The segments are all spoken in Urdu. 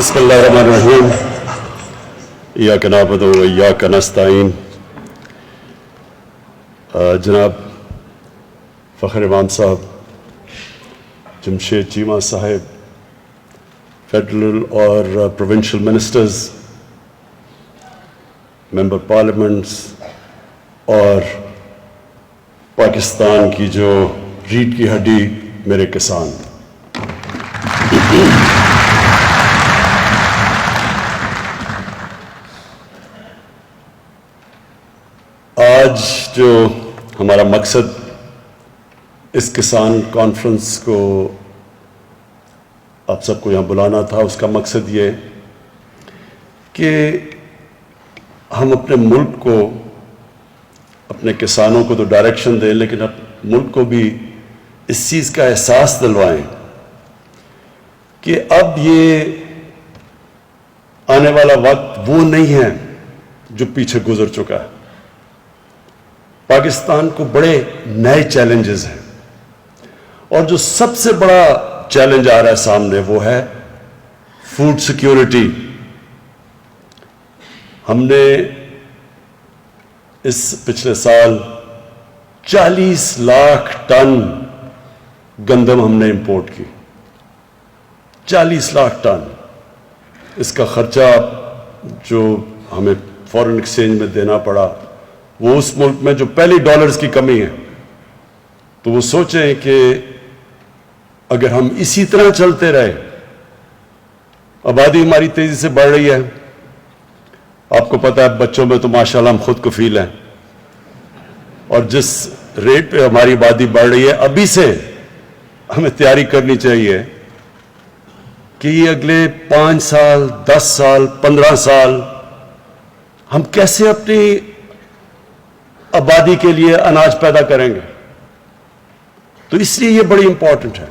بسم اللہ الرحمن الرحیم ایاک نعبد و ایاک نستعین. جناب فخر امام صاحب, جمشید چیمہ صاحب, فیڈرل اور پروونشل منسٹرز, ممبر پارلیمنٹس اور پاکستان کی جو ریڑھ کی ہڈی میرے کسان, آج جو ہمارا مقصد اس کسان کانفرنس کو آپ سب کو یہاں بلانا تھا, اس کا مقصد یہ کہ ہم اپنے ملک کو, اپنے کسانوں کو تو ڈائریکشن دیں, لیکن ملک کو بھی اس چیز کا احساس دلوائیں کہ اب یہ آنے والا وقت وہ نہیں ہے جو پیچھے گزر چکا ہے. پاکستان کو بڑے نئے چیلنجز ہیں, اور جو سب سے بڑا چیلنج آ رہا ہے سامنے وہ ہے فوڈ سیکیورٹی. ہم نے اس پچھلے سال 40 لاکھ ٹن گندم ہم نے امپورٹ کی, 40 لاکھ ٹن. اس کا خرچہ جو ہمیں فورن ایکسچینج میں دینا پڑا وہ اس ملک میں جو پہلی ڈالرز کی کمی ہے, تو وہ سوچیں کہ اگر ہم اسی طرح چلتے رہے, آبادی ہماری تیزی سے بڑھ رہی ہے, آپ کو پتہ ہے بچوں میں تو ماشاءاللہ ہم خود کفیل ہیں, اور جس ریٹ پہ ہماری آبادی بڑھ رہی ہے ابھی سے ہمیں تیاری کرنی چاہیے کہ یہ اگلے 5 سال 10 سال 15 سال ہم کیسے اپنی آبادی کے لیے اناج پیدا کریں گے. تو اس لیے یہ بڑی امپورٹنٹ ہے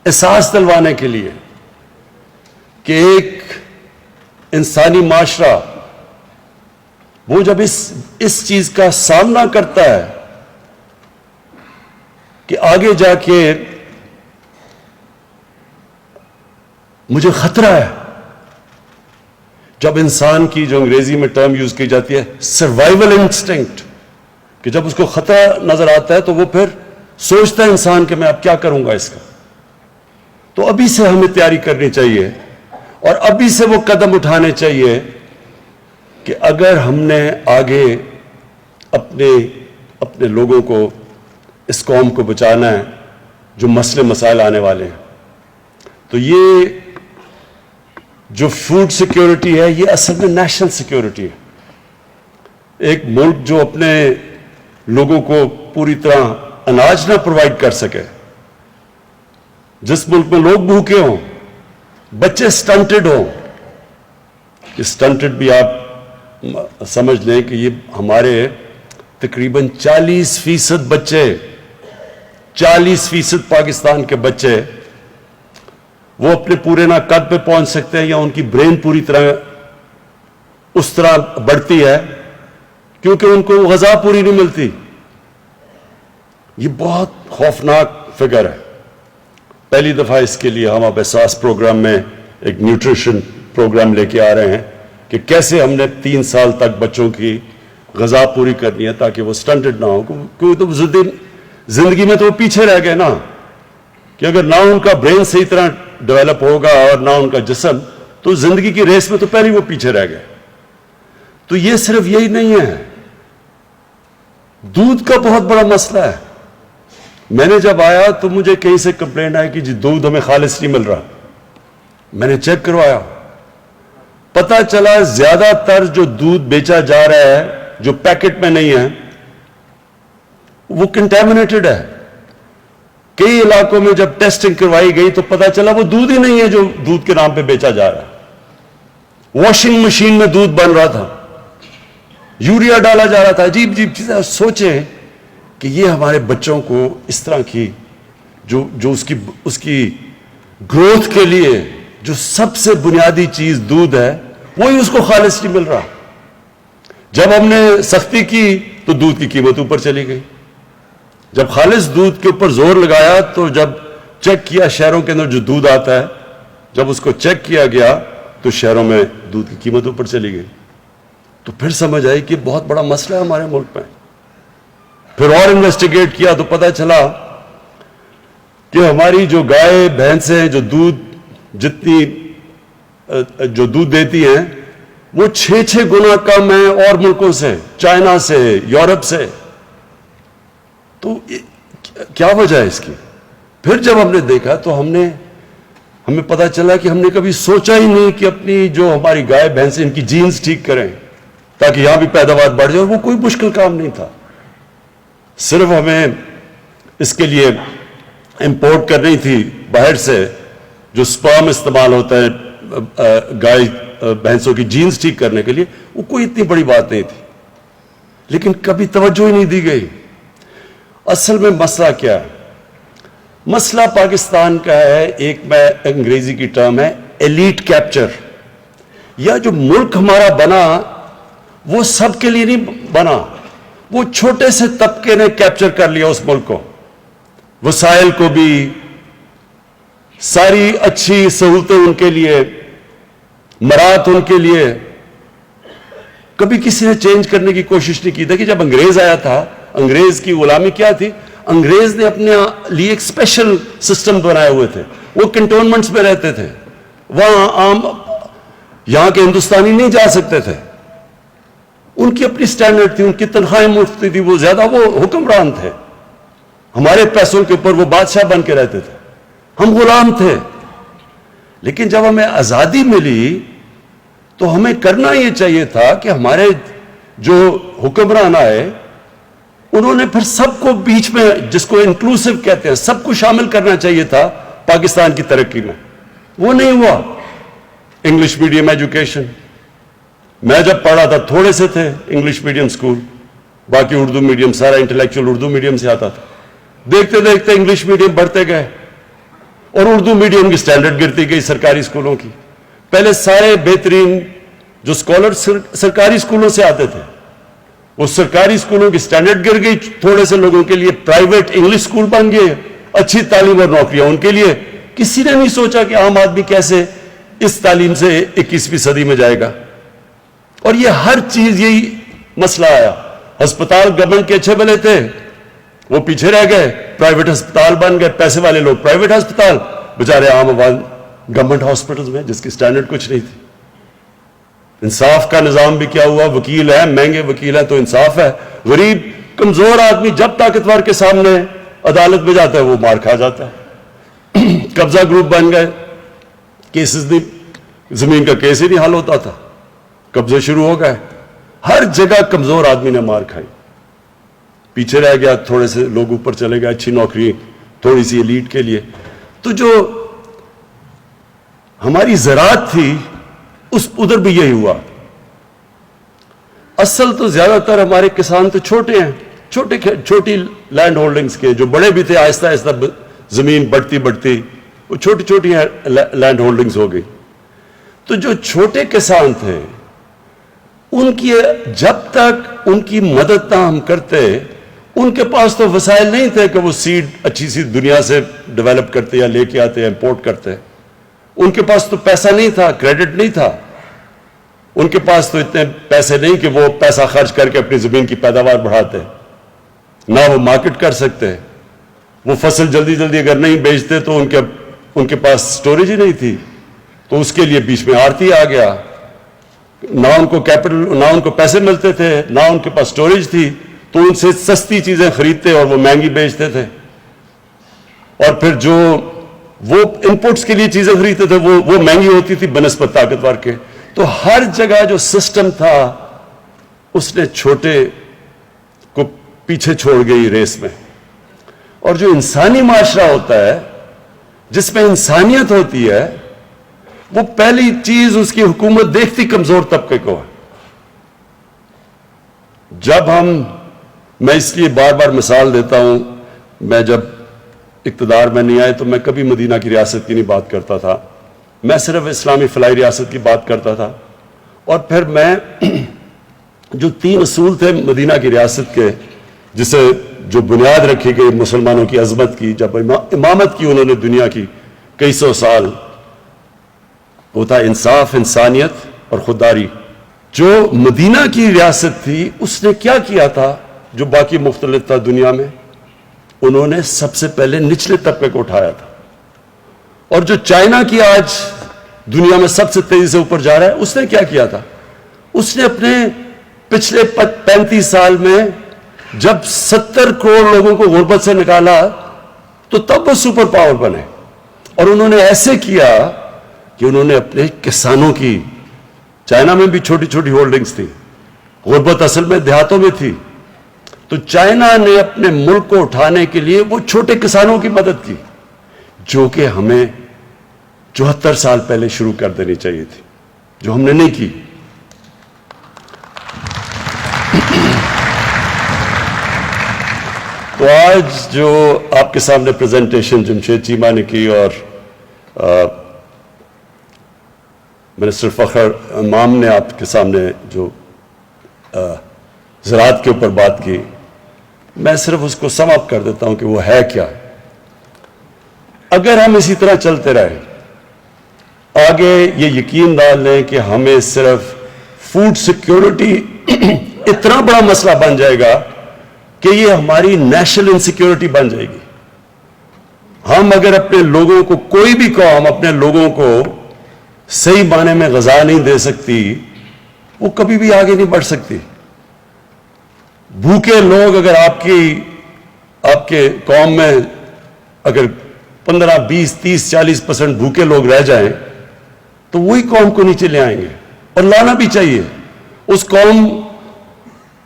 احساس دلوانے کے لیے کہ ایک انسانی معاشرہ وہ جب اس چیز کا سامنا کرتا ہے کہ آگے جا کے مجھے خطرہ ہے, جب انسان کی جو انگریزی میں ٹرم یوز کی جاتی ہے سروائیول انسٹنکٹ, کہ جب اس کو خطرہ نظر آتا ہے تو وہ پھر سوچتا ہے انسان کہ میں اب کیا کروں گا اس کا. تو ابھی سے ہمیں تیاری کرنی چاہیے اور ابھی سے وہ قدم اٹھانے چاہیے کہ اگر ہم نے آگے اپنے لوگوں کو, اس قوم کو بچانا ہے جو مسئلے مسائل آنے والے ہیں. تو یہ جو فوڈ سیکیورٹی ہے یہ اصل میں نیشنل سیکیورٹی ہے. ایک ملک جو اپنے لوگوں کو پوری طرح اناج نہ پرووائڈ کر سکے, جس ملک میں لوگ بھوکے ہوں, بچے سٹنٹڈ ہوں, یہ سٹنٹڈ بھی آپ سمجھ لیں کہ یہ ہمارے تقریباً 40% بچے, 40% پاکستان کے بچے وہ اپنے پورے نہ قد پہ پہنچ سکتے ہیں یا ان کی برین پوری طرح اس طرح بڑھتی ہے کیونکہ ان کو غذا پوری نہیں ملتی. یہ بہت خوفناک فگر ہے. پہلی دفعہ اس کے لیے ہم اب احساس پروگرام میں ایک نیوٹریشن پروگرام لے کے آ رہے ہیں کہ کیسے ہم نے 3 سال تک بچوں کی غذا پوری کرنی ہے تاکہ وہ سٹنٹڈ نہ ہو, کیونکہ تو زندگی میں تو وہ پیچھے رہ گئے نا, کہ اگر نہ ان کا برین صحیح طرح ڈیولپ ہوگا اور نہ ان کا جسم, تو زندگی کی ریس میں تو پہلے وہ پیچھے رہ گئے. تو یہ صرف یہی نہیں ہے, دودھ کا بہت بڑا مسئلہ ہے. میں نے جب آیا تو مجھے کہیں سے کمپلین آئی کہ جی دودھ ہمیں خالص نہیں مل رہا. میں نے چیک کروایا, پتہ چلا زیادہ تر جو دودھ بیچا جا رہا ہے جو پیکٹ میں نہیں ہے وہ کنٹامنیٹڈ ہے. کئی علاقوں میں جب ٹیسٹنگ کروائی گئی تو پتہ چلا وہ دودھ ہی نہیں ہے جو دودھ کے نام پہ بیچا جا رہا ہے. واشنگ مشین میں دودھ بن رہا تھا, یوریا ڈالا جا رہا تھا, عجیب عجیب چیزیں. سوچیں کہ یہ ہمارے بچوں کو اس طرح کی جو اس کی گروتھ کے لیے جو سب سے بنیادی چیز دودھ ہے وہی اس کو خالص نہیں مل رہا. جب ہم نے سختی کی تو دودھ کی قیمت اوپر چلی گئی. جب خالص دودھ کے اوپر زور لگایا تو جب چیک کیا شہروں کے اندر جو دودھ آتا ہے جب اس کو چیک کیا گیا تو شہروں میں دودھ کی قیمت اوپر چلی گئی. تو پھر سمجھ آئی کہ بہت بڑا مسئلہ ہے ہمارے ملک میں. پھر اور انویسٹیگیٹ کیا تو پتہ چلا کہ ہماری جو گائے بھینسیں جو دودھ دیتی ہیں وہ 6 گنا کم ہیں اور ملکوں سے, چائنا سے, یورپ سے. تو کیا وجہ ہے اس کی؟ پھر جب ہم نے دیکھا تو ہمیں پتا چلا کہ ہم نے کبھی سوچا ہی نہیں کہ اپنی جو ہماری گائے بھینسیں ان کی جینز ٹھیک کریں تاکہ یہاں بھی پیداوار بڑھ جائے. اور وہ کوئی مشکل کام نہیں تھا, صرف ہمیں اس کے لیے امپورٹ کرنی تھی باہر سے جو سپرم استعمال ہوتا ہے گائے بھینسوں کی جینز ٹھیک کرنے کے لیے. وہ کوئی اتنی بڑی بات نہیں تھی, لیکن کبھی توجہ ہی نہیں دی گئی. اصل میں مسئلہ کیا ہے؟ مسئلہ پاکستان کا ہے, ایک میں انگریزی کی ٹرم ہے ایلیٹ کیپچر. یا جو ملک ہمارا بنا وہ سب کے لیے نہیں بنا, وہ چھوٹے سے طبقے نے کیپچر کر لیا اس ملک کو, وسائل کو بھی, ساری اچھی سہولتیں ان کے لیے, مراعات ان کے لیے. کبھی کسی نے چینج کرنے کی کوشش نہیں کی. دیکھیے جب انگریز آیا تھا, انگریز کی غلامی کیا تھی؟ انگریز نے اپنے لیے ایک اسپیشل سسٹم بنائے ہوئے تھے. وہ کنٹونمنٹس میں رہتے تھے, وہاں عام یہاں کے ہندوستانی نہیں جا سکتے تھے. ان کی اپنی سٹینڈرڈ تھی, ان کی تنخواہیں مفت تھی, وہ زیادہ وہ حکمران تھے. ہمارے پیسوں کے اوپر وہ بادشاہ بن کے رہتے تھے, ہم غلام تھے. لیکن جب ہمیں آزادی ملی تو ہمیں کرنا یہ چاہیے تھا کہ ہمارے جو حکمران آئے انہوں نے پھر سب کو بیچ میں, جس کو انکلوسیو کہتے ہیں, سب کو شامل کرنا چاہیے تھا پاکستان کی ترقی میں. وہ نہیں ہوا. انگلش میڈیم ایجوکیشن, میں جب پڑھا تھا تھوڑے سے تھے انگلش میڈیم سکول, باقی اردو میڈیم, سارا انٹلیکچوئل اردو میڈیم سے آتا تھا. دیکھتے دیکھتے انگلش میڈیم بڑھتے گئے اور اردو میڈیم کی سٹینڈرڈ گرتی گئی سرکاری اسکولوں کی. پہلے سارے بہترین جو اسکالر سرکاری اسکولوں سے آتے تھے, وہ سرکاری اسکولوں کی سٹینڈرڈ گر گئی. تھوڑے سے لوگوں کے لیے پرائیویٹ انگلش اسکول بن گئے, اچھی تعلیم اور نوکریاں ان کے لیے. کسی نے نہیں سوچا کہ عام آدمی کیسے اس تعلیم سے 21ویں صدی میں جائے گا. اور یہ ہر چیز یہی مسئلہ آیا. ہسپتال گورنمنٹ کے اچھے بھلے تھے, وہ پیچھے رہ گئے, پرائیویٹ ہسپتال بن گئے, پیسے والے لوگ پرائیویٹ ہسپتال, بےچارے عام آباد گورنمنٹ ہاسپٹلز میں جس کی سٹینڈرڈ کچھ نہیں تھی. انصاف کا نظام بھی کیا ہوا؟ وکیل ہیں, مہنگے وکیل ہیں تو انصاف ہے. غریب کمزور آدمی جب طاقتور کے سامنے عدالت میں جاتا ہے وہ مار کھا جاتا ہے. قبضہ گروپ بن گئے, کیسز نہیں, زمین کا کیس ہی نہیں حل ہوتا تھا, قبضے شروع ہو گئے. ہر جگہ کمزور آدمی نے مار کھائی, پیچھے رہ گیا, تھوڑے سے لوگ اوپر چلے گئے, اچھی نوکری تھوڑی سی ایلیٹ کے لیے. تو جو ہماری زراعت تھی ادھر بھی یہی ہوا. اصل تو زیادہ تر ہمارے کسان تو چھوٹے ہیں, چھوٹی لینڈ ہولڈنگز کے, جو بڑے بھی تھے آہستہ آہستہ زمین بڑھتی وہ چھوٹی چھوٹی لینڈ ہولڈنگز ہو گئی. تو جو چھوٹے کسان تھے ان کی جب تک ان کی مدد نہ ہم کرتے, ان کے پاس تو وسائل نہیں تھے کہ وہ سیڈ اچھی سی دنیا سے ڈیولپ کرتے یا لے کے آتے یا امپورٹ کرتے. ان کے پاس تو پیسہ نہیں تھا, کریڈٹ نہیں تھا, ان کے پاس تو اتنے پیسے نہیں کہ وہ پیسہ خرچ کر کے اپنی زمین کی پیداوار بڑھاتے, نہ وہ مارکیٹ کر سکتے. وہ فصل جلدی اگر نہیں بیچتے تو ان کے پاس سٹوریج ہی نہیں تھی, تو اس کے لیے بیچ میں آڑتی آ گیا. نہ ان کو کیپٹل, نہ ان کو پیسے ملتے تھے, نہ ان کے پاس سٹوریج تھی, تو ان سے سستی چیزیں خریدتے اور وہ مہنگی بیچتے تھے. اور پھر جو وہ انپوٹس کے لیے چیزیں خریدتے تھے وہ مہنگی ہوتی تھی بنسبت طاقتور کے. تو ہر جگہ جو سسٹم تھا اس نے چھوٹے کو پیچھے چھوڑ گئی ریس میں. اور جو انسانی معاشرہ ہوتا ہے جس میں انسانیت ہوتی ہے, وہ پہلی چیز اس کی حکومت دیکھتی کمزور طبقے کو ہے. میں اس لیے بار بار مثال دیتا ہوں, میں جب اقتدار میں نہیں آئے تو میں کبھی مدینہ کی ریاست کی نہیں بات کرتا تھا, میں صرف اسلامی فلاحی ریاست کی بات کرتا تھا. اور پھر میں جو 3 اصول تھے مدینہ کی ریاست کے, جسے جو بنیاد رکھی گئی مسلمانوں کی عظمت کی, جب امامت کی انہوں نے دنیا کی کئی سو سال, وہ تھا انصاف، انسانیت اور خودداری۔ جو مدینہ کی ریاست تھی اس نے کیا کیا تھا جو باقی مختلف تھا دنیا میں؟ انہوں نے سب سے پہلے نچلے طبقے کو اٹھایا تھا۔ اور جو چائنا کی آج دنیا میں سب سے تیزی سے اوپر جا رہا ہے، اس نے کیا کیا تھا؟ اس نے اپنے پچھلے 35 سال میں جب 70 کروڑ لوگوں کو غربت سے نکالا تو تب وہ سپر پاور بنے۔ اور انہوں نے ایسے کیا کہ انہوں نے اپنے کسانوں کی، چائنا میں بھی چھوٹی چھوٹی ہولڈنگز تھی، غربت اصل میں دیہاتوں میں تھی، تو چائنا نے اپنے ملک کو اٹھانے کے لیے وہ چھوٹے کسانوں کی مدد کی، جو کہ ہمیں 74 سال پہلے شروع کر دینی چاہیے تھی، جو ہم نے نہیں کی۔ تو آج جو آپ کے سامنے پریزنٹیشن جمشید چیمہ نے کی اور منسٹر فخر امام نے آپ کے سامنے جو زراعت کے اوپر بات کی، میں صرف اس کو سم اپ کر دیتا ہوں کہ وہ ہے کیا۔ اگر ہم اسی طرح چلتے رہے آگے، یہ یقین ڈال لیں کہ ہمیں صرف فوڈ سیکیورٹی اتنا بڑا مسئلہ بن جائے گا کہ یہ ہماری نیشنل انسیکیورٹی بن جائے گی۔ ہم اگر اپنے لوگوں کو، کوئی بھی قوم اپنے لوگوں کو صحیح معنی میں غذا نہیں دے سکتی، وہ کبھی بھی آگے نہیں بڑھ سکتی۔ بھوکے لوگ اگر آپ کے قوم میں اگر 15، 20، 30، 40% بھوکے لوگ رہ جائیں تو وہی قوم کو نیچے لے آئیں گے، اور لانا بھی چاہیے۔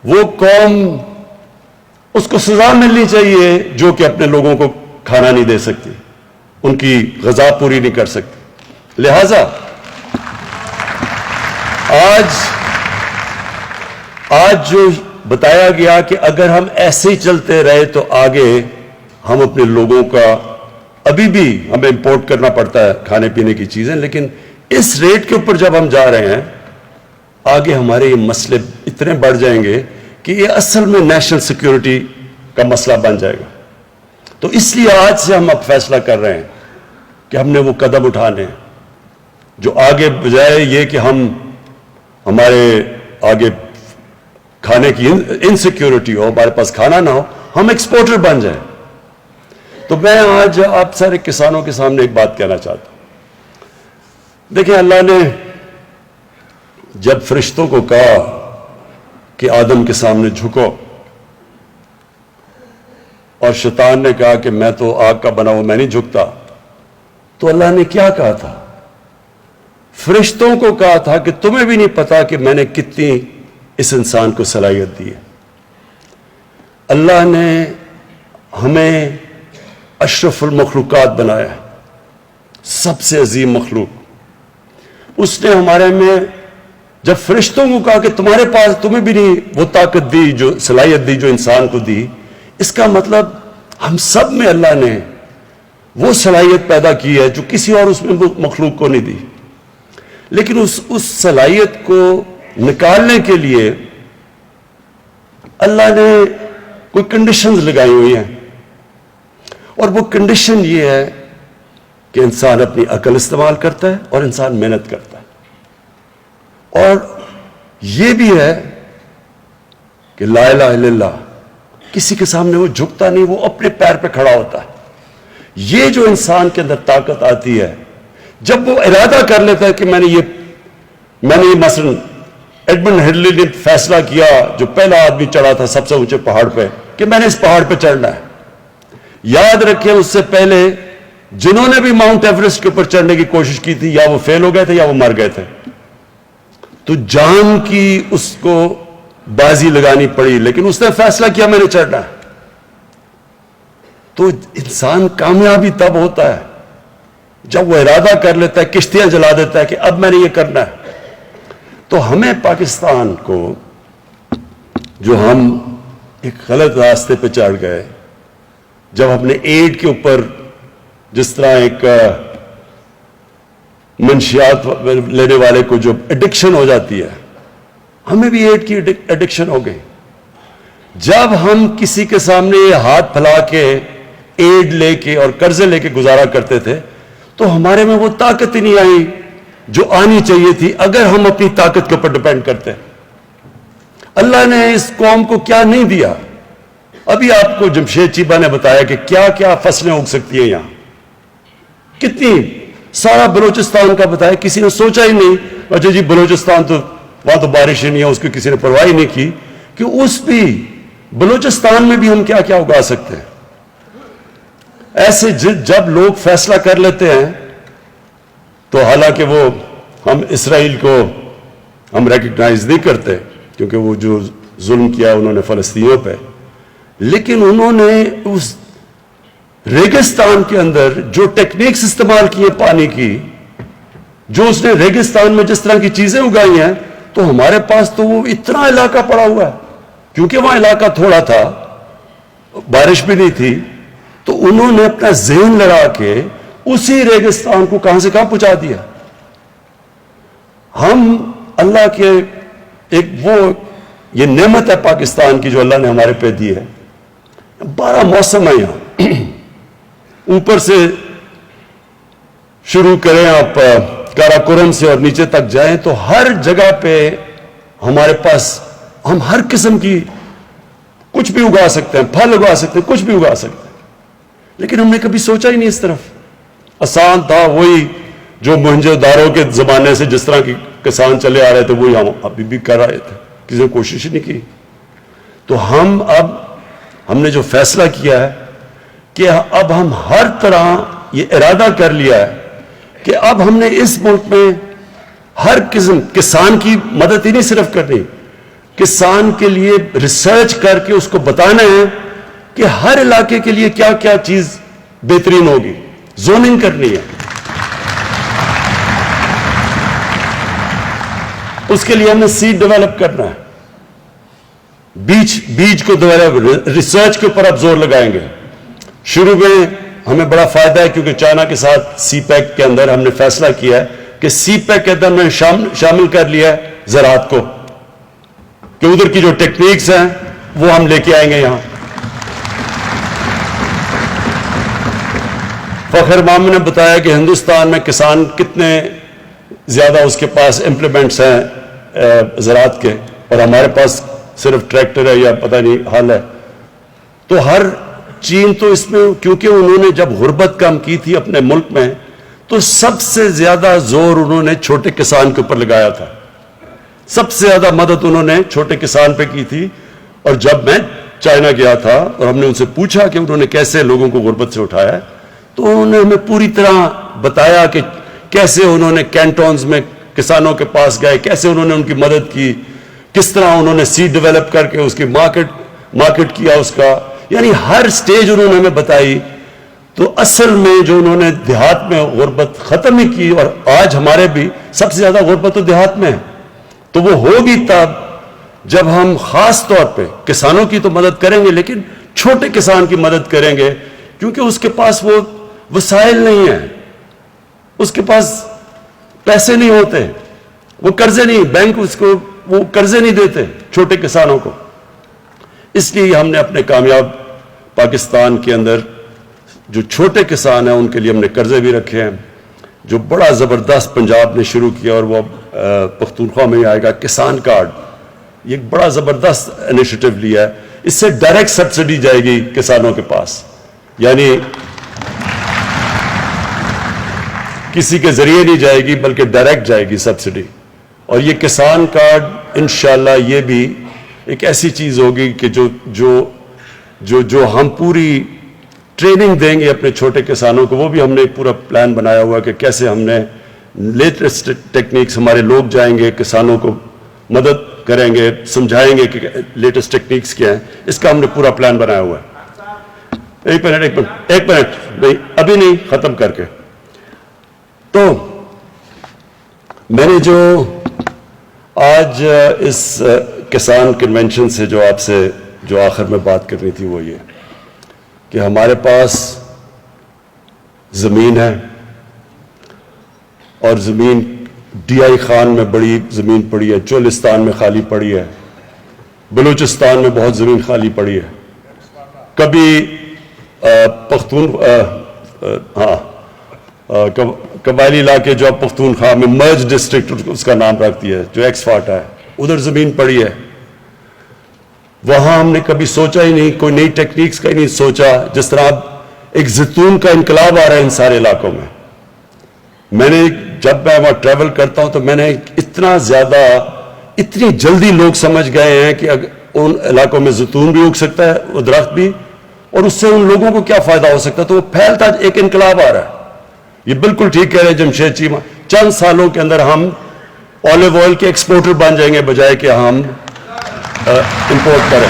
وہ قوم اس کو سزا ملنی چاہیے جو کہ اپنے لوگوں کو کھانا نہیں دے سکتی، ان کی غذا پوری نہیں کر سکتی۔ لہذا آج جو بتایا گیا کہ اگر ہم ایسے ہی چلتے رہے تو آگے ہم اپنے لوگوں کا، ابھی بھی ہمیں امپورٹ کرنا پڑتا ہے کھانے پینے کی چیزیں، لیکن اس ریٹ کے اوپر جب ہم جا رہے ہیں آگے ہمارے یہ مسئلے اتنے بڑھ جائیں گے کہ یہ اصل میں نیشنل سیکیورٹی کا مسئلہ بن جائے گا۔ تو اس لیے آج سے ہم اب فیصلہ کر رہے ہیں کہ ہم نے وہ قدم اٹھانے ہیں جو آگے بجائے یہ کہ ہمارے آگے کھانے کی انسیکیورٹی ہو، ہمارے پاس کھانا نہ ہو، ہم ایکسپورٹر بن جائیں۔ تو میں آج آپ سارے کسانوں کے سامنے ایک بات کہنا چاہتا ہوں۔ دیکھیں، اللہ نے جب فرشتوں کو کہا کہ آدم کے سامنے جھکو، اور شیطان نے کہا کہ میں تو آگ کا بنا ہوا، میں نہیں جھکتا، تو اللہ نے کیا کہا تھا؟ فرشتوں کو کہا تھا کہ تمہیں بھی نہیں پتا کہ میں نے کتنی اس انسان کو صلاحیت دی ہے۔ اللہ نے ہمیں اشرف المخلوقات بنایا ہے، سب سے عظیم مخلوق۔ اس نے ہمارے میں جب فرشتوں کو کہا کہ تمہارے پاس، تمہیں بھی نہیں وہ طاقت دی، جو صلاحیت دی جو انسان کو دی، اس کا مطلب ہم سب میں اللہ نے وہ صلاحیت پیدا کی ہے جو کسی اور اس میں مخلوق کو نہیں دی۔ لیکن اس صلاحیت کو نکالنے کے لیے اللہ نے کوئی کنڈیشنز لگائی ہوئی ہیں، اور وہ کنڈیشن یہ ہے کہ انسان اپنی عقل استعمال کرتا ہے اور انسان محنت کرتا ہے، اور یہ بھی ہے کہ لا الہ الا اللہ، کسی کے سامنے وہ جھکتا نہیں، وہ اپنے پیر پہ کھڑا ہوتا ہے۔ یہ جو انسان کے اندر طاقت آتی ہے جب وہ ارادہ کر لیتا ہے کہ میں نے یہ مثلا ایڈمنڈ ہلری نے فیصلہ کیا، جو پہلا آدمی چڑھا تھا سب سے اونچے پہاڑ پہ، کہ میں نے اس پہاڑ پہ چڑھنا ہے۔ یاد رکھیں، اس سے پہلے جنہوں نے بھی ماؤنٹ ایوریسٹ کے اوپر چڑھنے کی کوشش کی تھی، یا وہ فیل ہو گئے تھے یا وہ مر گئے تھے، تو جان کی اس کو بازی لگانی پڑی، لیکن اس نے فیصلہ کیا میں نے چڑھنا ہے۔ تو انسان کامیابی تب ہوتا ہے جب وہ ارادہ کر لیتا ہے، کشتیاں جلا دیتا ہے کہ اب میں نے یہ کرنا ہے۔ تو ہمیں پاکستان کو، جو ہم ایک غلط راستے پہ چڑھ گئے، جب ہم نے ایڈ کے اوپر جس طرح ایک منشیات لینے والے کو جو ایڈکشن ہو جاتی ہے، ہمیں بھی ایڈ کی ایڈکشن ہو گئی۔ جب ہم کسی کے سامنے ہاتھ پھیلا کے ایڈ لے کے اور قرضے لے کے گزارا کرتے تھے تو ہمارے میں وہ طاقت ہی نہیں آئی جو آنی چاہیے تھی اگر ہم اپنی طاقت کے اوپر ڈپینڈ کرتے. اللہ نے اس قوم کو کیا نہیں دیا. ابھی آپ کو جمشید چیبہ نے بتایا کہ کیا کیا فصلیں اگ سکتی ہیں یہاں, کتنی, سارا بلوچستان کا بتایا. کسی نے سوچا ہی نہیں اچھا جی بلوچستان تو وہاں تو بارش ہی نہیں ہے, اس کی کسی نے پرواہ ہی نہیں کی کہ اس بھی بلوچستان میں بھی ہم کیا کیا اگا سکتے ہیں. ایسے جب لوگ فیصلہ کر لیتے ہیں تو حالانکہ وہ ہم اسرائیل کو ہم ریکگنائز نہیں کرتے کیونکہ وہ جو ظلم کیا انہوں نے فلسطینیوں پہ, لیکن انہوں نے اس ریگستان کے اندر جو ٹیکنیکس استعمال کیے پانی کی, جو اس نے ریگستان میں جس طرح کی چیزیں اگائی ہیں, تو ہمارے پاس تو وہ اتنا علاقہ پڑا ہوا ہے کیونکہ وہاں علاقہ تھوڑا تھا, بارش بھی نہیں تھی, تو انہوں نے اپنا ذہن لڑا کے اسی ریگستان کو کہاں سے کہاں پہنچا دیا. ہم اللہ کے ایک وہ یہ نعمت ہے پاکستان کی جو اللہ نے ہمارے پہ دی ہے. 12 موسم ہے یہاں, اوپر سے شروع کریں آپ کاراکورم سے اور نیچے تک جائیں تو ہر جگہ پہ ہمارے پاس ہم ہر قسم کی کچھ بھی اگا سکتے ہیں, پھل اگا سکتے ہیں, کچھ بھی اگا سکتے ہیں, لیکن ہم نے کبھی سوچا ہی نہیں اس طرف. آسان تھا وہی جو موہنجو دارو کے زمانے سے جس طرح کی کسان چلے آ رہے تھے وہی ہم ابھی بھی کر رہے تھے, کسی نے کوشش ہی نہیں کی. تو ہم نے جو فیصلہ کیا ہے کہ اب ہم ہر طرح یہ ارادہ کر لیا ہے کہ اب ہم نے اس ملک میں ہر قسم کسان کی مدد ہی نہیں صرف کرنی, کسان کے لیے ریسرچ کر کے اس کو بتانا ہے کہ ہر علاقے کے لیے کیا کیا چیز بہترین ہوگی, زوننگ کرنی ہے. اس کے لیے ہم نے سیڈ ڈیولپ کرنا ہے, بیج کو ڈیولپ, ریسرچ کے اوپر اب زور لگائیں گے. شروع میں ہمیں بڑا فائدہ ہے کیونکہ چائنا کے ساتھ سی پیک کے اندر ہم نے فیصلہ کیا ہے کہ سی پیک کے اندر میں شامل کر لیا ہے زراعت کو, کہ ادھر کی جو ٹیکنیکس ہیں وہ ہم لے کے آئیں گے یہاں. فخر مامن نے بتایا کہ ہندوستان میں کسان کتنے زیادہ اس کے پاس امپلیمنٹس ہیں زراعت کے, اور ہمارے پاس صرف ٹریکٹر ہے یا پتہ نہیں حال ہے. تو ہر چین تو اس میں کیونکہ انہوں نے جب غربت کم کی تھی اپنے ملک میں تو سب سے زیادہ زور انہوں نے چھوٹے کسان کے اوپر لگایا تھا, سب سے زیادہ مدد انہوں نے چھوٹے کسان پہ کی تھی. اور جب میں چائنا گیا تھا اور ہم نے ان سے پوچھا کہ انہوں نے کیسے لوگوں کو غربت سے اٹھایا ہے, تو انہوں نے ہمیں پوری طرح بتایا کہ کیسے انہوں نے کینٹونز میں کسانوں کے پاس گئے, کیسے انہوں نے ان کی مدد کی, کس طرح انہوں نے سیڈ ڈیولپ کر کے اس کی مارکیٹ کیا اس کا, یعنی ہر سٹیج انہوں نے ہمیں بتائی. تو اصل میں جو انہوں نے دیہات میں غربت ختم ہی کی, اور آج ہمارے بھی سب سے زیادہ غربت تو دیہات میں ہے, تو وہ ہوگی تب جب ہم خاص طور پہ کسانوں کی تو مدد کریں گے لیکن چھوٹے کسان کی مدد کریں گے, کیونکہ اس کے پاس وہ وسائل نہیں ہیں, اس کے پاس پیسے نہیں ہوتے, وہ قرضے نہیں, بینک اس کو وہ قرضے نہیں دیتے چھوٹے کسانوں کو. اس لیے ہم نے اپنے کامیاب پاکستان کے اندر جو چھوٹے کسان ہیں ان کے لیے ہم نے قرضے بھی رکھے ہیں. جو بڑا زبردست پنجاب نے شروع کیا اور وہ پختونخوا میں آئے گا, کسان کارڈ, یہ ایک بڑا زبردست انیشیٹو لیا ہے. اس سے ڈائریکٹ سبسڈی جائے گی کسانوں کے پاس, یعنی کسی کے ذریعے نہیں جائے گی بلکہ ڈائریکٹ جائے گی سبسڈی. اور یہ کسان کارڈ انشاءاللہ یہ بھی ایک ایسی چیز ہوگی کہ جو ہم پوری ٹریننگ دیں گے اپنے چھوٹے کسانوں کو, وہ بھی ہم نے پورا پلان بنایا ہوا کہ کیسے ہم نے لیٹسٹ ٹیکنیکس, ہمارے لوگ جائیں گے کسانوں کو مدد کریں گے, سمجھائیں گے کہ لیٹسٹ ٹیکنیکس کیا ہیں, اس کا ہم نے پورا پلان بنایا ہوا ہے. ایک منٹ نہیں, ابھی نہیں, ختم کر کے. تو میں نے جو آج اس کسان کنونشن سے جو آپ سے جو آخر میں بات کرنی تھی وہ یہ کہ ہمارے پاس زمین ہے, اور زمین ڈی آئی خان میں بڑی زمین پڑی ہے, چولستان میں خالی پڑی ہے, بلوچستان میں بہت زمین خالی پڑی ہے. کبھی قبائلی علاقے جو اب پختونخوا میں مرج ڈسٹرکٹ اس کا نام رکھتی ہے, جو ایکس فاٹا ہے, ادھر زمین پڑی ہے. وہاں ہم نے کبھی سوچا ہی نہیں, کوئی نئی ٹیکنیکس کا ہی نہیں سوچا. جس طرح اب ایک زیتون کا انقلاب آ رہا ہے ان سارے علاقوں میں. میں نے جب میں وہاں ٹریول کرتا ہوں تو میں نے اتنا زیادہ, اتنی جلدی لوگ سمجھ گئے ہیں کہ ان علاقوں میں زیتون بھی اگ سکتا ہے, وہ درخت بھی, اور اس سے ان لوگوں کو کیا فائدہ ہو سکتا ہے. تو وہ پھیلتا ایک انقلاب آ رہا ہے. یہ بالکل ٹھیک کہہ رہے ہیں جمشید چیمہ, چند سالوں کے اندر ہم آلیو آئل کے ایکسپورٹر بن جائیں گے بجائے کہ ہم امپورٹ کریں.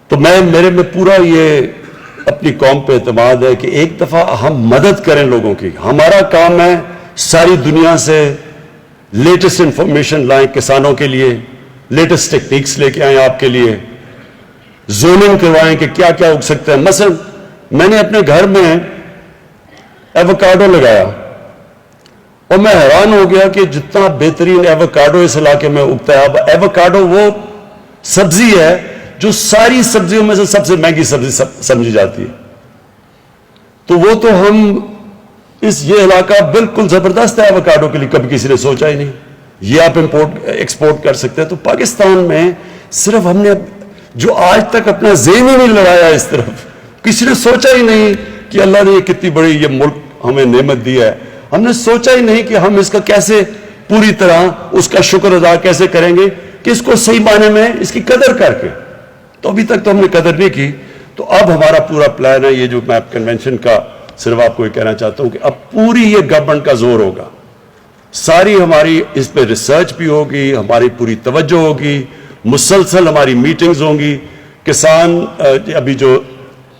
تو میرے میں پورا یہ اپنی قوم پہ اعتماد ہے کہ ایک دفعہ ہم مدد کریں لوگوں کی. ہمارا کام ہے ساری دنیا سے لیٹسٹ انفارمیشن لائیں کسانوں کے لیے, لیٹسٹ ٹیکنیکس لے کے آئیں آپ کے لیے, زوننگ کروائیں کہ کیا کیا اگ سکتا ہے. مثلا میں نے اپنے گھر میں ایووکاڈو لگایا اور میں حیران ہو گیا کہ جتنا بہترین ایووکاڈو اس علاقے میں اگتا ہے. اب ایووکاڈو وہ سبزی ہے جو ساری سبزیوں میں سے سب سے مہنگی سبزی سمجھی جاتی ہے. تو وہ تو ہم یہ علاقہ بالکل زبردست ہے ایووکاڈو کے لیے, کبھی کسی نے سوچا ہی نہیں. یہ آپ ایکسپورٹ کر سکتے ہیں. تو پاکستان میں صرف ہم نے جو آج تک اپنا ذہن ہی نہیں لڑایا اس طرف, کسی نے سوچا ہی نہیں کہ اللہ نے یہ کتنی بڑی یہ ملک ہمیں نعمت دی ہے. ہم نے سوچا ہی نہیں کہ ہم اس کا کیسے پوری طرح اس کا شکر ادا کیسے کریں گے کہ اس کو صحیح معنی میں اس کی قدر کر کے. تو ابھی تک تو ہم نے قدر نہیں کی. تو اب ہمارا پورا پلان ہے, یہ جو میں کنونشن کا صرف آپ کو یہ کہنا چاہتا ہوں کہ اب پوری یہ گورنمنٹ کا زور ہوگا, ساری ہماری اس پہ ریسرچ بھی ہوگی, ہماری پوری توجہ ہوگی, مسلسل ہماری میٹنگز ہوں گی. کسان ابھی جو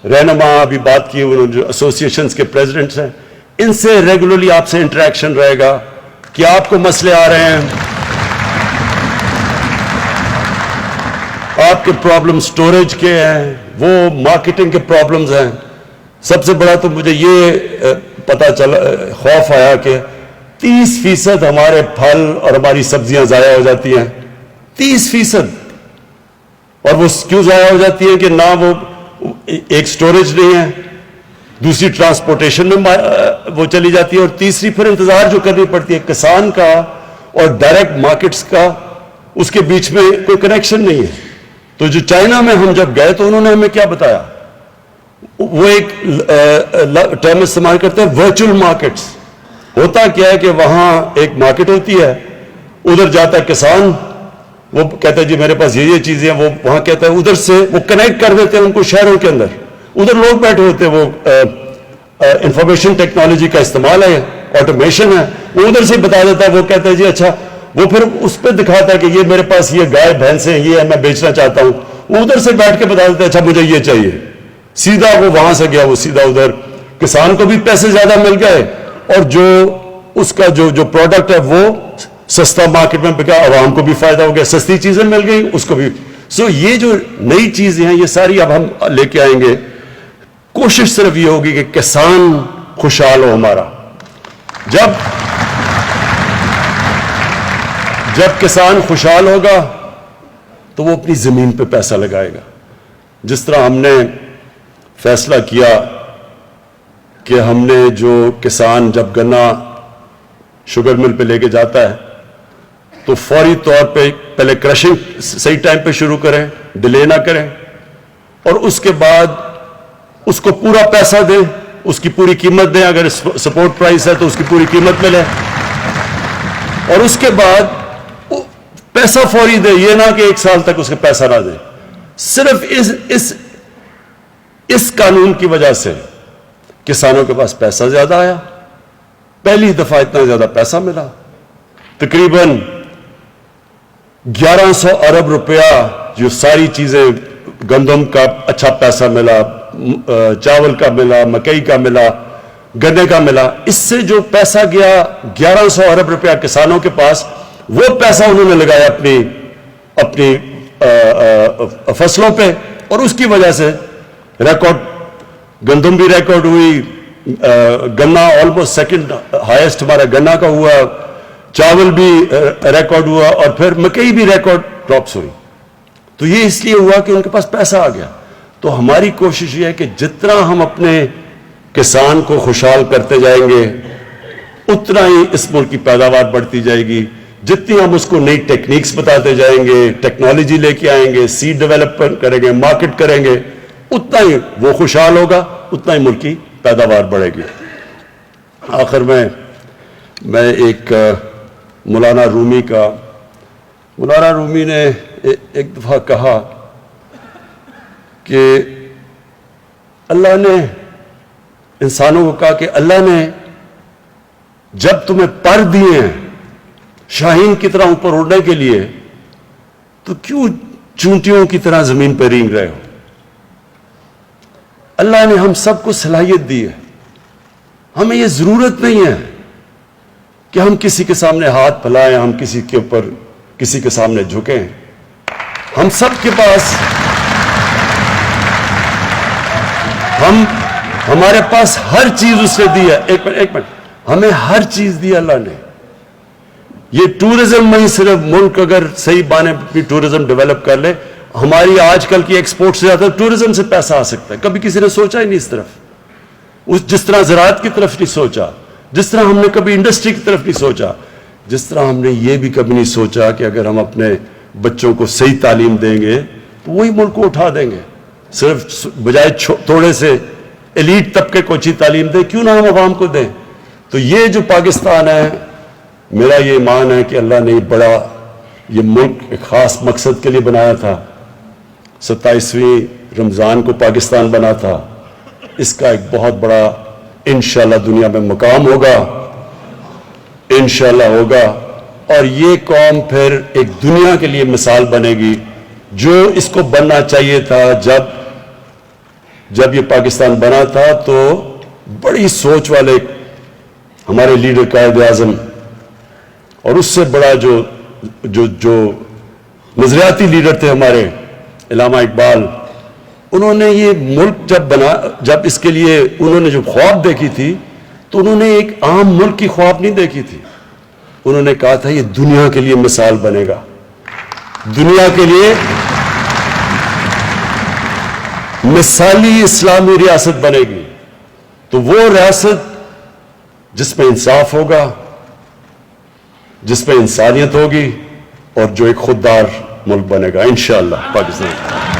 رہنما ابھی بات کی انہوں نے جو ایسوسیشنز کے پریزیڈنٹس ہیں, ان سے ریگولرلی آپ سے انٹریکشن رہے گا کہ آپ کو مسئلے آ رہے ہیں, آپ کے پرابلم سٹوریج کے ہیں, وہ مارکیٹنگ کے پرابلمز ہیں. سب سے بڑا تو مجھے یہ پتا چلا, خوف آیا کہ 30% ہمارے پھل اور ہماری سبزیاں ضائع ہو جاتی ہیں. 30%. اور وہ کیوں ضائع ہو جاتی ہیں کہ نہ وہ ایک سٹوریج نہیں ہے, دوسری ٹرانسپورٹیشن میں وہ چلی جاتی ہے, اور تیسری پھر انتظار جو کرنی پڑتی ہے کسان کا اور ڈائریکٹ مارکیٹس کا, اس کے بیچ میں کوئی کنیکشن نہیں ہے. تو جو چائنا میں ہم جب گئے تو انہوں نے ہمیں کیا بتایا, وہ ایک ٹرم استعمال کرتے ہیں ورچوئل مارکیٹس. ہوتا کیا ہے کہ وہاں ایک مارکیٹ ہوتی ہے, ادھر جاتا ہے کسان, وہ کہتا ہے جی میرے پاس یہ چیزیں ہیں, وہ وہاں کہتا ہے, ادھر سے وہ کنیکٹ کر دیتے ہیں ان کو شہروں کے اندر. ادھر لوگ بیٹھے ہوتے ہیں, وہ انفارمیشن ٹیکنالوجی کا استعمال ہے, آٹومیشن ہے, وہ ادھر سے بتا دیتا ہے. وہ کہتا ہے جی اچھا, وہ پھر اس پہ دکھاتا ہے کہ یہ میرے پاس یہ گائے بھینس ہیں, یہ ہے میں بیچنا چاہتا ہوں. وہ ادھر سے بیٹھ کے بتا دیتا ہے اچھا مجھے یہ چاہیے. سیدھا وہ وہاں سے گیا, وہ سیدھا ادھر, کسان کو بھی پیسے زیادہ مل گئے اور جو اس کا جو پروڈکٹ ہے وہ سستا مارکیٹ میں بکا, عوام کو بھی فائدہ ہو گیا, سستی چیزیں مل گئی اس کو بھی. سو یہ جو نئی چیزیں ہیں یہ ساری اب ہم لے کے آئیں گے. کوشش صرف یہ ہوگی کہ کسان خوشحال ہو ہمارا. جب کسان خوشحال ہوگا تو وہ اپنی زمین پہ پیسہ لگائے گا. جس طرح ہم نے فیصلہ کیا کہ ہم نے جو کسان جب گنا شوگر مل پہ لے کے جاتا ہے تو فوری طور پہ پہلے کرشنگ صحیح ٹائم پہ شروع کریں, ڈیلے نہ کریں, اور اس کے بعد اس کو پورا پیسہ دیں, اس کی پوری قیمت دیں. اگر سپورٹ پرائس ہے تو اس کی پوری قیمت ملے, اور اس کے بعد پیسہ فوری دے. یہ نہ کہ 1 سال تک اس کے پیسہ نہ دے. صرف اس قانون کی وجہ سے کسانوں کے پاس پیسہ زیادہ آیا. پہلی دفعہ اتنا زیادہ پیسہ ملا, تقریباً 1100 ارب روپیہ. جو ساری چیزیں, گندم کا اچھا پیسہ ملا, چاول کا ملا, مکئی کا ملا, گنے کا ملا. اس سے جو پیسہ گیا 1100 ارب روپیہ کسانوں کے پاس, وہ پیسہ انہوں نے لگایا اپنی فصلوں پہ, اور اس کی وجہ سے ریکارڈ گندم بھی ریکارڈ ہوئی, گنا آلموسٹ سیکنڈ ہائیسٹ ہمارا گنا کا ہوا, چاول بھی ریکارڈ ہوا اور پھر مکئی بھی ریکارڈ کراپس ہوئی. تو یہ اس لیے ہوا کہ ان کے پاس پیسہ آ گیا. تو ہماری کوشش یہ ہے کہ جتنا ہم اپنے کسان کو خوشحال کرتے جائیں گے اتنا ہی اس ملک کی پیداوار بڑھتی جائے گی. جتنی ہم اس کو نئی ٹیکنیکس بتاتے جائیں گے, ٹیکنالوجی لے کے آئیں گے, سیڈ ڈیولپمنٹ کریں گے, مارکیٹ کریں گے, اتنا ہی وہ خوشحال ہوگا, اتنا ہی ملک کی پیداوار بڑھے گی. آخر میں ایک مولانا رومی نے ایک دفعہ کہا کہ اللہ نے انسانوں کو کہا کہ اللہ نے جب تمہیں پر دیے ہیں شاہین کی طرح اوپر اڑنے کے لیے تو کیوں چونٹیوں کی طرح زمین پہ رینگ رہے ہو. اللہ نے ہم سب کو صلاحیت دی ہے. ہمیں یہ ضرورت نہیں ہے کہ ہم کسی کے سامنے ہاتھ پھیلائیں, ہم کسی کے سامنے جھکیں. ہم سب کے پاس ہمارے پاس ہر چیز اس نے دی ہے. ایک منٹ ہمیں ہر چیز دی اللہ نے. یہ ٹورزم میں ہی صرف ملک اگر صحیح بانے بھی ٹورزم ڈیولپ کر لے, ہماری آج کل کی ایکسپورٹ سے زیادہ ٹورزم سے پیسہ آ سکتا ہے. کبھی کسی نے سوچا ہی نہیں اس طرف, جس طرح زراعت کی طرف نہیں سوچا, جس طرح ہم نے کبھی انڈسٹری کی طرف نہیں سوچا, جس طرح ہم نے یہ بھی کبھی نہیں سوچا کہ اگر ہم اپنے بچوں کو صحیح تعلیم دیں گے تو وہی ملک کو اٹھا دیں گے. صرف بجائے تھوڑے سے ایلیٹ طبقے کو اچھی تعلیم دیں, کیوں نہ ہم عوام کو دیں. تو یہ جو پاکستان ہے, میرا یہ ایمان ہے کہ اللہ نے یہ ملک ایک خاص مقصد کے لیے بنایا تھا. 27ویں رمضان کو پاکستان بنا تھا. اس کا ایک بہت بڑا انشاءاللہ دنیا میں مقام ہوگا, انشاءاللہ ہوگا. اور یہ قوم پھر ایک دنیا کے لیے مثال بنے گی, جو اس کو بننا چاہیے تھا. جب یہ پاکستان بنا تھا تو بڑی سوچ والے ہمارے لیڈر قائد اعظم, اور اس سے بڑا جو نظریاتی لیڈر تھے ہمارے علامہ اقبال, انہوں نے یہ ملک جب اس کے لیے انہوں نے جو خواب دیکھی تھی تو انہوں نے ایک عام ملک کی خواب نہیں دیکھی تھی. انہوں نے کہا تھا یہ دنیا کے لیے مثال بنے گا, دنیا کے لیے مثالی اسلامی ریاست بنے گی. تو وہ ریاست جس میں انصاف ہوگا, جس میں انسانیت ہوگی, اور جو ایک خوددار ملک بنے گا انشاءاللہ پاکستان.